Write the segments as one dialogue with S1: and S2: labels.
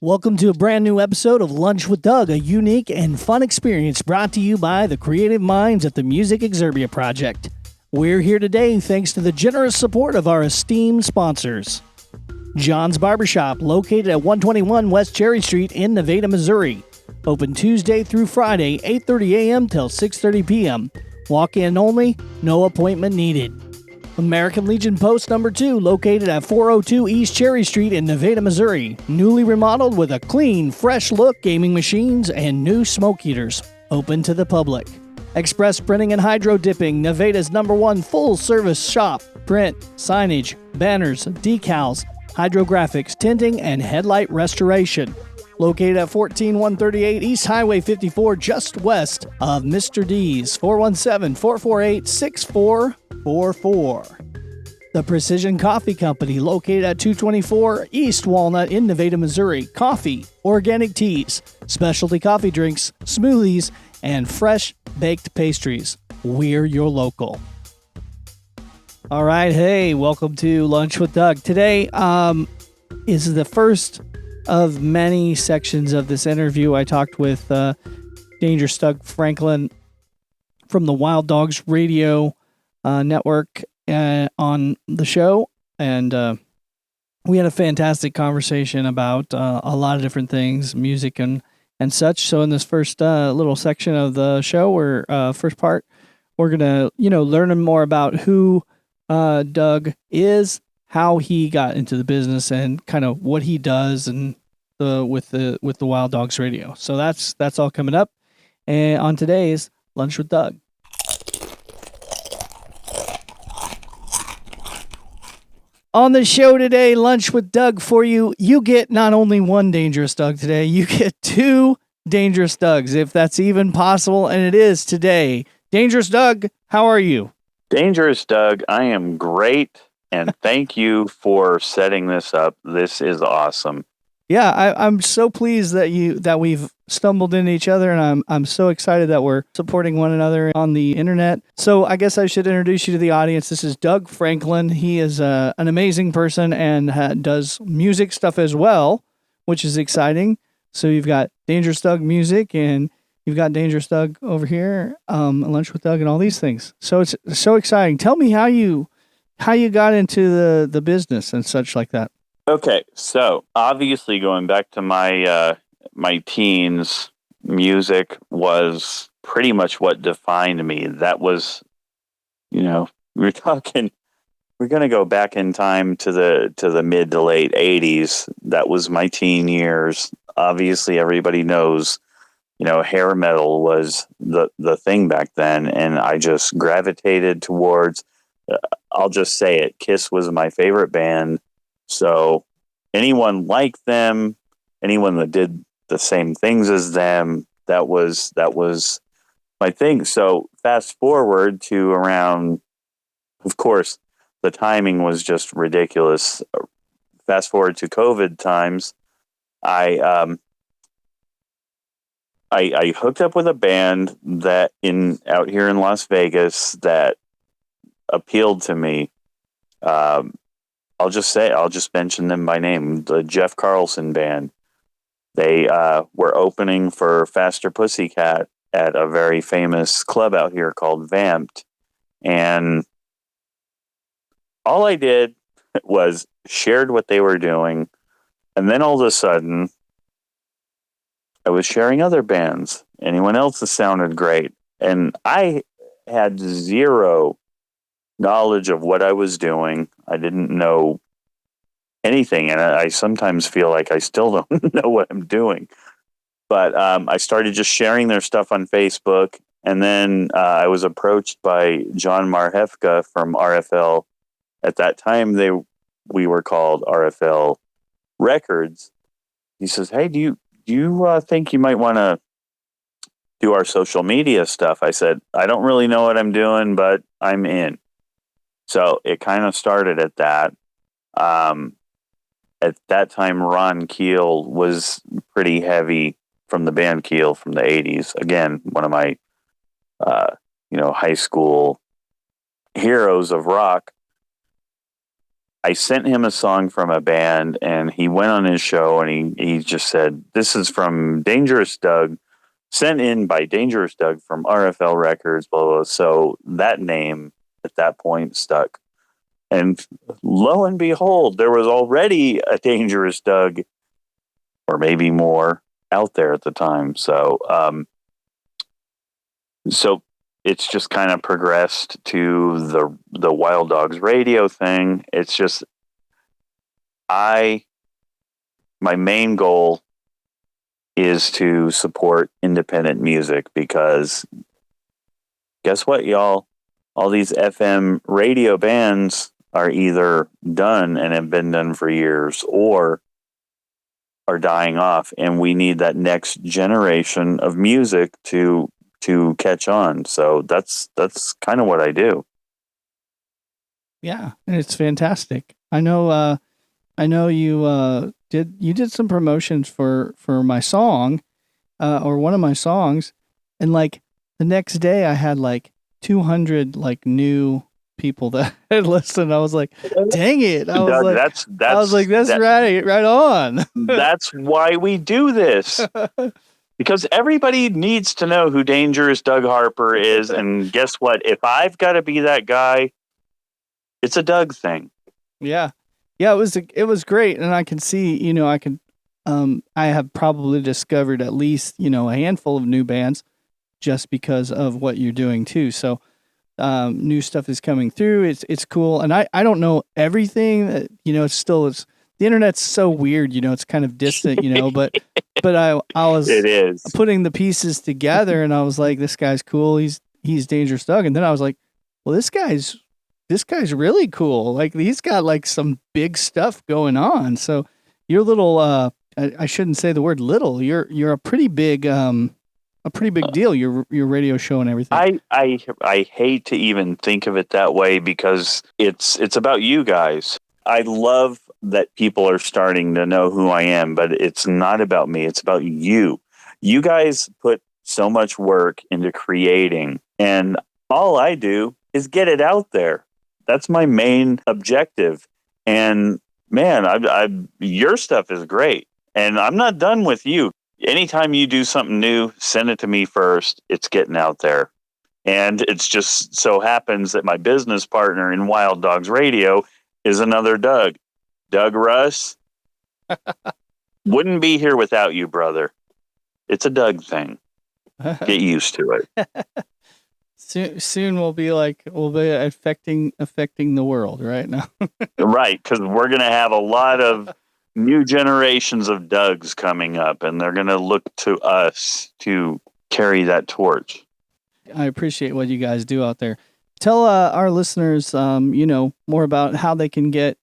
S1: Welcome to a brand new episode of Lunch with Doug, a unique and fun experience brought to you by the creative minds at the Music Exerbia Project. We're here today thanks to the generous support of our esteemed sponsors. John's Barbershop, located at 121 West Cherry Street in Nevada, Missouri. Open Tuesday through Friday, 8:30 a.m. till 6:30 p.m. Walk-in only, no appointment needed. American Legion Post number 2, located at 402 East Cherry Street in Nevada, Missouri. Newly remodeled with a clean, fresh look, gaming machines, and new smoke heaters. Open to the public. Express Printing and Hydro Dipping, Nevada's #1 full-service shop. Print, signage, banners, decals, hydrographics, tinting, and headlight restoration. Located at 14138 East Highway 54, just west of Mr. D's, 417-448-6444. The Precision Coffee Company, located at 224 East Walnut in Nevada, Missouri. Coffee, organic teas, specialty coffee drinks, smoothies, and fresh baked pastries. We're your local. All right, hey, welcome to Lunch with Doug. Today is the first of many sections of this interview. I talked with Dangerous Doug Franklin from the Wild Dogs Radio network on the show, and we had a fantastic conversation about a lot of different things, music and such. So in this first little section of the show, or first part, we're gonna learn more about who Doug is, how he got into the business, and kind of what he does, and with the Wild Dogs Radio. So that's all coming up, and on today's Lunch with Doug. On the show today, Lunch with Doug for you. You get not only one Dangerous Doug today, you get two Dangerous Dougs, if that's even possible, and it is today. Dangerous Doug, how are you?
S2: Dangerous Doug, I am great. And thank you for setting this up. This is awesome.
S1: Yeah, I'm so pleased that we've stumbled into each other, and I'm so excited that we're supporting one another on the internet. So I guess I should introduce you to the audience. This is Doug Franklin. He is an amazing person and does music stuff as well, which is exciting. So you've got Dangerous Doug Music, and you've got Dangerous Doug over here, Lunch with Doug, and all these things. So it's so exciting. Tell me how you got into the business and such like that.
S2: Okay, so obviously going back to my my teens, music was pretty much what defined me. That was, we're going to go back in time to the mid to late 80s. That was my teen years. Obviously everybody knows, hair metal was the thing back then, and I just gravitated towards, I'll just say it, Kiss was my favorite band. So anyone like them, anyone that did the same things as them, that was my thing. So fast forward to around, of course, the timing was just ridiculous. Fast forward to COVID times, I hooked up with a band that out here in Las Vegas that appealed to me. I'll just mention them by name. The Jeff Carlson Band. They were opening for Faster Pussycat at a very famous club out here called Vamped. And all I did was shared what they were doing. And then all of a sudden, I was sharing other bands. Anyone else that sounded great. And I had zero knowledge of what I was doing. I didn't know anything, and I sometimes feel like I still don't know what I'm doing. But I started just sharing their stuff on Facebook, and then I was approached by John Marhefka from RFL. At that time, we were called RFL Records. He says, "Hey, do you think you might want to do our social media stuff?" I said, "I don't really know what I'm doing, but I'm in." So it kind of started at that. At that time, Ron Keel was pretty heavy from the band Keel from the 80s. Again, one of my, high school heroes of rock. I sent him a song from a band, and he went on his show, and he just said, "This is from Dangerous Doug, sent in by Dangerous Doug from RFL Records, blah, blah, blah." So that name at that point stuck. And lo and behold, there was already a Dangerous Doug, or maybe more, out there at the time. So it's just kind of progressed to the Wild Dogs radio thing. It's just my main goal is to support independent music, because guess what, y'all? All these FM radio bands are either done and have been done for years, or are dying off, and we need that next generation of music to catch on. So that's kind of what I do.
S1: Yeah, and it's fantastic. I know you did some promotions for my song, or one of my songs, and like the next day I had like 200 like new people that had listened. I was like, dang it. I was like, that's right on.
S2: That's why we do this. Because everybody needs to know who Dangerous Doug Harper is. And guess what? If I've got to be that guy, it's a Doug thing.
S1: Yeah. Yeah, it was great. And I can see, I have probably discovered at least, a handful of new bands just because of what you're doing too. So new stuff is coming through. It's cool. And I don't know everything. It's the internet's so weird, it's kind of distant, but I was putting the pieces together, and I was like, this guy's cool. He's Dangerous Doug. And then I was like, well, this guy's really cool. Like, he's got like some big stuff going on. So you're little, I shouldn't say the word little. You're a pretty big deal. Your radio show and everything.
S2: I hate to even think of it that way, because it's about you guys. I love that people are starting to know who I am, but it's not about me. It's about you. You guys put so much work into creating, and all I do is get it out there. That's my main objective. And man, your stuff is great, and I'm not done with you. Anytime you do something new, send it to me first. It's getting out there. And it's just so happens that my business partner in Wild Dogs Radio is another Doug. Doug Russ. Wouldn't be here without you, brother. It's a Doug thing. Get used to
S1: it. Soon we'll be affecting the world right now.
S2: Right, because we're going to have a lot of new generations of Dougs coming up, and they're going to look to us to carry that torch.
S1: I appreciate what you guys do out there. Tell our listeners, more about how they can get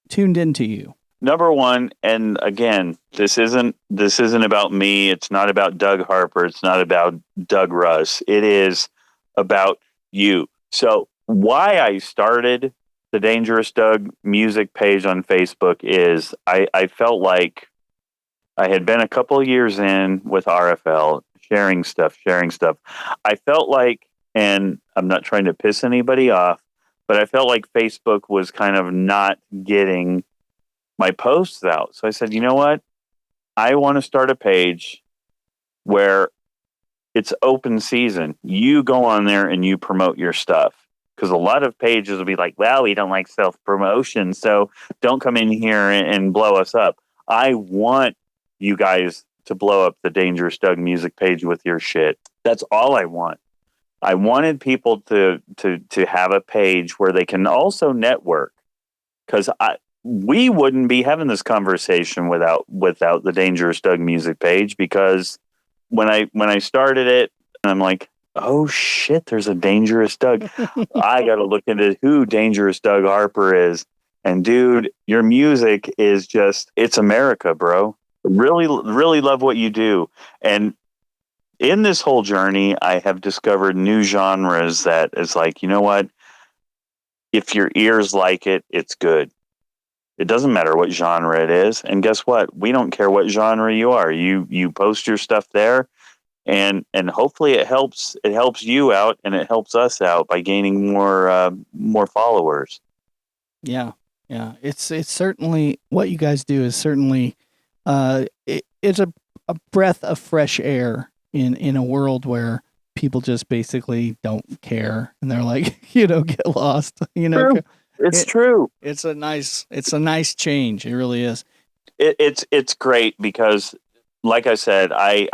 S1: tuned into you.
S2: Number one, and again, this isn't about me. It's not about Doug Harper. It's not about Doug Russ. It is about you. So why I started the Dangerous Doug music page on Facebook is I felt like I had been a couple of years in with RFL, sharing stuff. I felt like, and I'm not trying to piss anybody off, but I felt like Facebook was kind of not getting my posts out. So I said, you know what? I want to start a page where it's open season. You go on there and you promote your stuff. Because a lot of pages will be like, well, we don't like self-promotion, so don't come in here and blow us up. I want you guys to blow up the Dangerous Doug music page with your shit. That's all I want. I wanted people to have a page where they can also network. Because we wouldn't be having this conversation without the Dangerous Doug music page. Because when I started it, I'm like, oh shit, there's a Dangerous Doug. I got to look into who Dangerous Doug Harper is. And dude, your music is just, it's America, bro. Really, really love what you do. And in this whole journey, I have discovered new genres that is like, you know what? If your ears like it, it's good. It doesn't matter what genre it is. And guess what? We don't care what genre you are. You post your stuff there. And hopefully it helps you out, and it helps us out by gaining more followers.
S1: Yeah. Yeah, it's certainly what you guys do is certainly it's a breath of fresh air in a world where people just basically don't care and they're like, get lost,
S2: True. It's
S1: it,
S2: true.
S1: it's a nice change. It really is.
S2: It's great because, like I said, and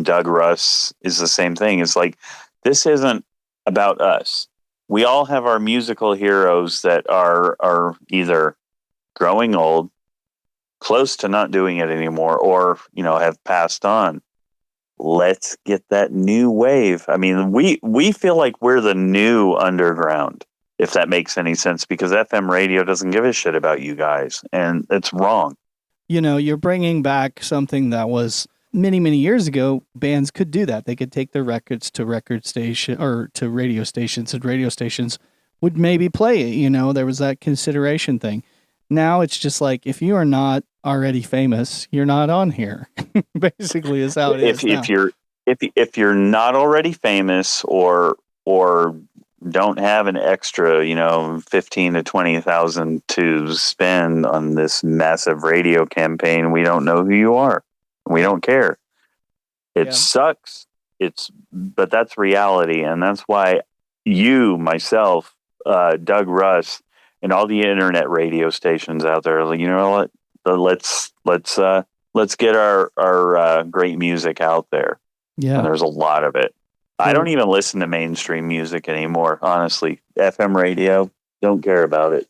S2: Doug Russ is the same thing. It's like, this isn't about us. We all have our musical heroes that are either growing old, close to not doing it anymore, or have passed on. Let's get that new wave. I mean, we feel like we're the new underground, if that makes any sense, because FM radio doesn't give a shit about you guys, and it's wrong.
S1: You're bringing back something that was many, many years ago. Bands could do that. They could take their records to record station or to radio stations, and radio stations would maybe play it. There was that consideration thing. Now it's just like, if you are not already famous, you're not on here. Basically, is how it is now.
S2: If you're not already famous or don't have an extra 15 to 20,000 to spend on this massive radio campaign, we don't know who you are. We don't care. It sucks. But that's reality, and that's why you, myself, Doug Russ, and all the internet radio stations out there, what? Let's get our great music out there.
S1: Yeah,
S2: and there's a lot of it. I don't even listen to mainstream music anymore, honestly. FM radio, don't care about it.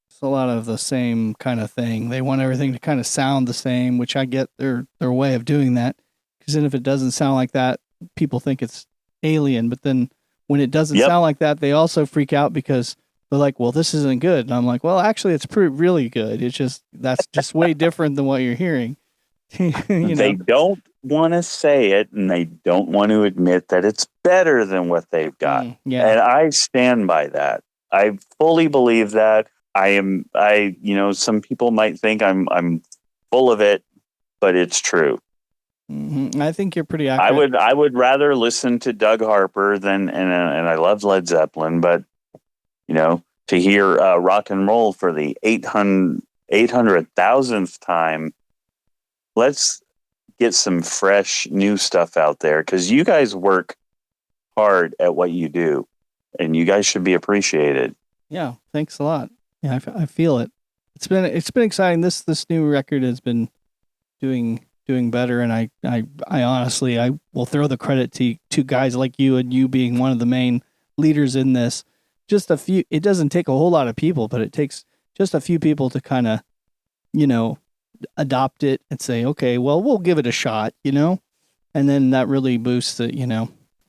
S1: It's a lot of the same kind of thing. They want everything to kind of sound the same, which I get their way of doing that. Because then if it doesn't sound like that, people think it's alien. But then when it doesn't sound like that, they also freak out because they're like, well, this isn't good. And I'm like, well, actually, it's really good. It's just, that's just way different than what you're hearing.
S2: They don't want to say it, and they don't want to admit that it's better than what they've got. And I stand by that. I fully believe that. Some people might think I'm full of it, but it's true.
S1: Mm-hmm. I think you're pretty accurate.
S2: I would rather listen to Doug Harper and I love Led Zeppelin, but to hear rock and roll for the 800,000th time, let's get some fresh new stuff out there, because you guys work hard at what you do, and you guys should be appreciated.
S1: Yeah, thanks a lot. Yeah, I feel it. It's been exciting. This new record has been doing better, and I honestly, I will throw the credit to guys like you, and you being one of the main leaders in this. Just a few. It doesn't take a whole lot of people, but it takes just a few people to kind of, adopt it and say, okay, well, we'll give it a shot, and then that really boosts it,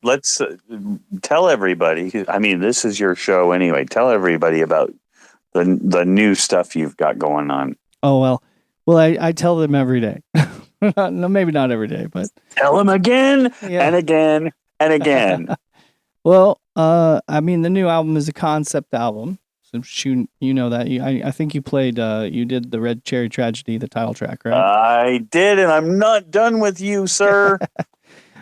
S2: Let's tell everybody. I mean, this is your show anyway. Tell everybody about the new stuff you've got going on.
S1: Oh, well, I tell them every day. No, maybe not every day, but
S2: tell them again and again and again.
S1: Well, I mean, the new album is a concept album. So you know that. I think you played, you did the Red Cherry Tragedy, the title track, right?
S2: I did, and I'm not done with you, sir.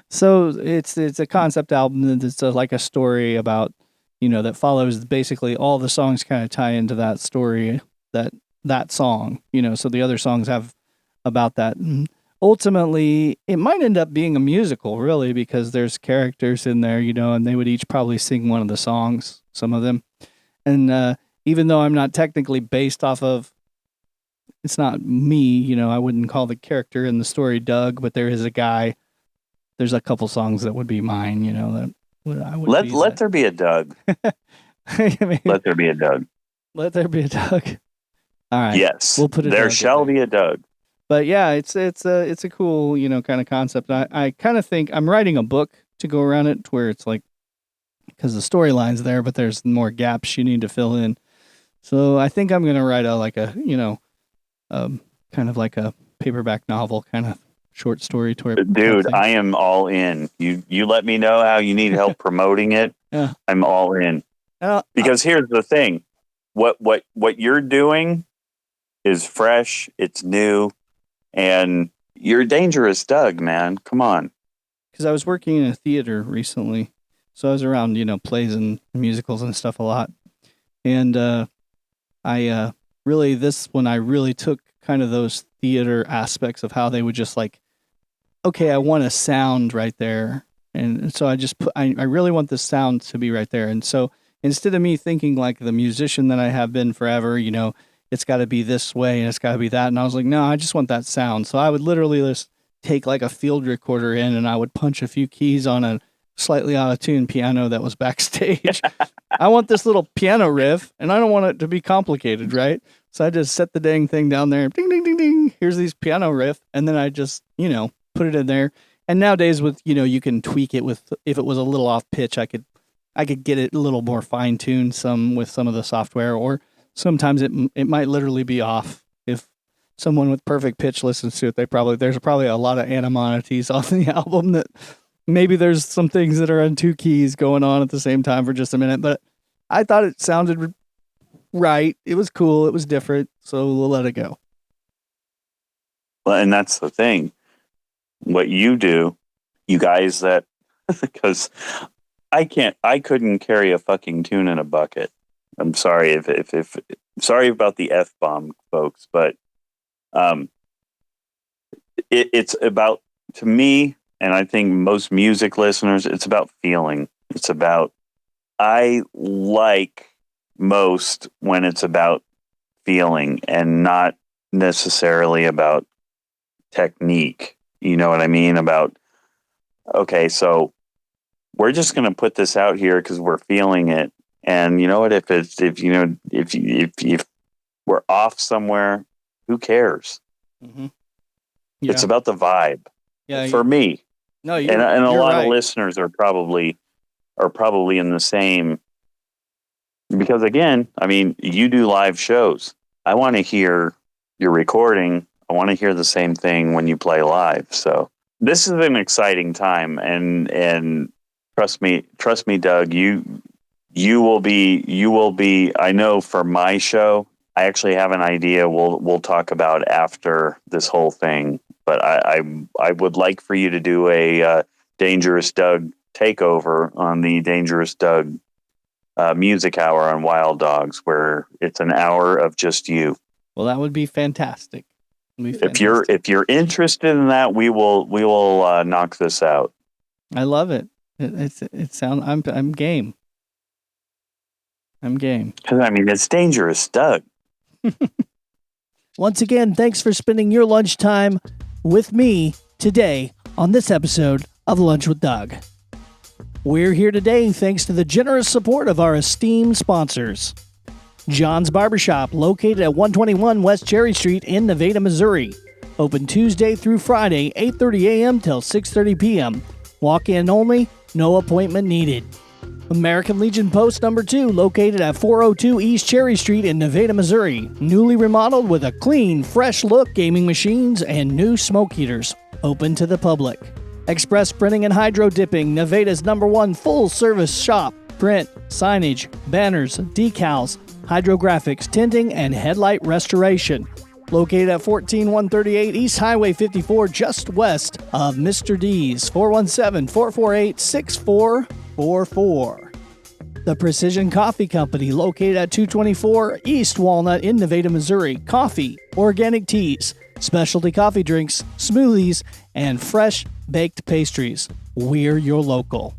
S1: So it's a concept album, and it's like a story about, that follows basically all the songs kind of tie into that story, that song, so the other songs have about that. And ultimately, it might end up being a musical, really, because there's characters in there, and they would each probably sing one of the songs, some of them. And even though I'm not technically based off of, it's not me, I wouldn't call the character in the story Doug, but there is a guy. There's a couple songs that would be mine, that I would.
S2: Let there be a Doug. Let there be a Doug.
S1: Let there be a Doug. All right.
S2: Yes.
S1: We'll put it.
S2: There shall be a Doug.
S1: But yeah, it's a cool, kind of concept. I kind of think I'm writing a book to go around it, where it's like, because the storyline's there, but there's more gaps you need to fill in. So I think I'm gonna write kind of like a paperback novel, kind of short story.
S2: Dude, I am all in. You let me know how you need help promoting it.
S1: Yeah.
S2: I'm all in. Because here's the thing, what you're doing is fresh, it's new, and you're Dangerous Doug, man. Come on.
S1: Because I was working in a theater recently, so I was around, plays and musicals and stuff a lot. And I really, this one, I really took kind of those theater aspects of how they would just like, okay, I want a sound right there. And so I just put, I really want this sound to be right there. And so instead of me thinking like the musician that I have been forever, you know, it's got to be this way and it's got to be that. And I was like, no, I just want that sound. So I would literally just take like a field recorder in and I would punch a few keys on a slightly out of tune piano that was backstage. I want this little piano riff and I don't want it to be complicated, right? So I just set the dang thing down there. Ding, ding, ding, ding. Here's these piano riff. And then I just, you know, put it in there. And nowadays with, you know, you can tweak it with, if it was a little off pitch, I could get it a little more fine tuned with some of the software, or sometimes it might literally be off. If someone with perfect pitch listens to it, there's probably a lot of animosities on the album that maybe there's some things that are on two keys going on at the same time for just a minute, but I thought it sounded right. It was cool. It was different. So we'll let it go.
S2: Well, and that's the thing. What you do, you guys that, because I couldn't carry a fucking tune in a bucket. I'm sorry if sorry about the F-bomb, folks, but it's about, to me, and I think most music listeners, it's about feeling. It's about, I like most when it's about feeling and not necessarily about technique. You know what I mean? About, okay, so we're just going to put this out here because we're feeling it. And you know what? If we're off somewhere, who cares?
S1: Mm-hmm. Yeah.
S2: It's about the vibe.
S1: Yeah,
S2: for me.
S1: No,
S2: and a lot of listeners are probably in the same. Because again, I mean, you do live shows. I want to hear your recording. I want to hear the same thing when you play live. So this is an exciting time, and trust me, Doug, you will be. I know for my show, I actually have an idea. We'll talk about after this whole thing, but I would like for you to do a Dangerous Doug takeover on the Dangerous Doug music hour on Wild Dogs, where it's an hour of just you.
S1: Well, that would be fantastic.
S2: If you're interested in that, we will knock this out.
S1: I love it. It sounds. I'm game. I'm game.
S2: Because I mean, it's Dangerous Doug.
S1: Once again, thanks for spending your lunchtime with me today on this episode of Lunch with Doug. We're here today thanks to the generous support of our esteemed sponsors. John's Barbershop, located at 121 West Cherry Street in Nevada, Missouri. Open Tuesday through Friday, 8:30 a.m. till 6:30 p.m. Walk-in only, no appointment needed. American Legion Post number 2, located at 402 East Cherry Street in Nevada, Missouri. Newly remodeled with a clean, fresh look, gaming machines, and new smoke heaters. Open to the public. Express Printing and Hydro Dipping, Nevada's #1 full-service shop. Print, signage, banners, decals, hydrographics, tinting, and headlight restoration. Located at 14138 East Highway 54, just west of Mr. D's. 417-448-6444. The Precision Coffee Company, located at 224 East Walnut in Nevada, Missouri. Coffee, organic teas, specialty coffee drinks, smoothies, and fresh baked pastries. We're your local.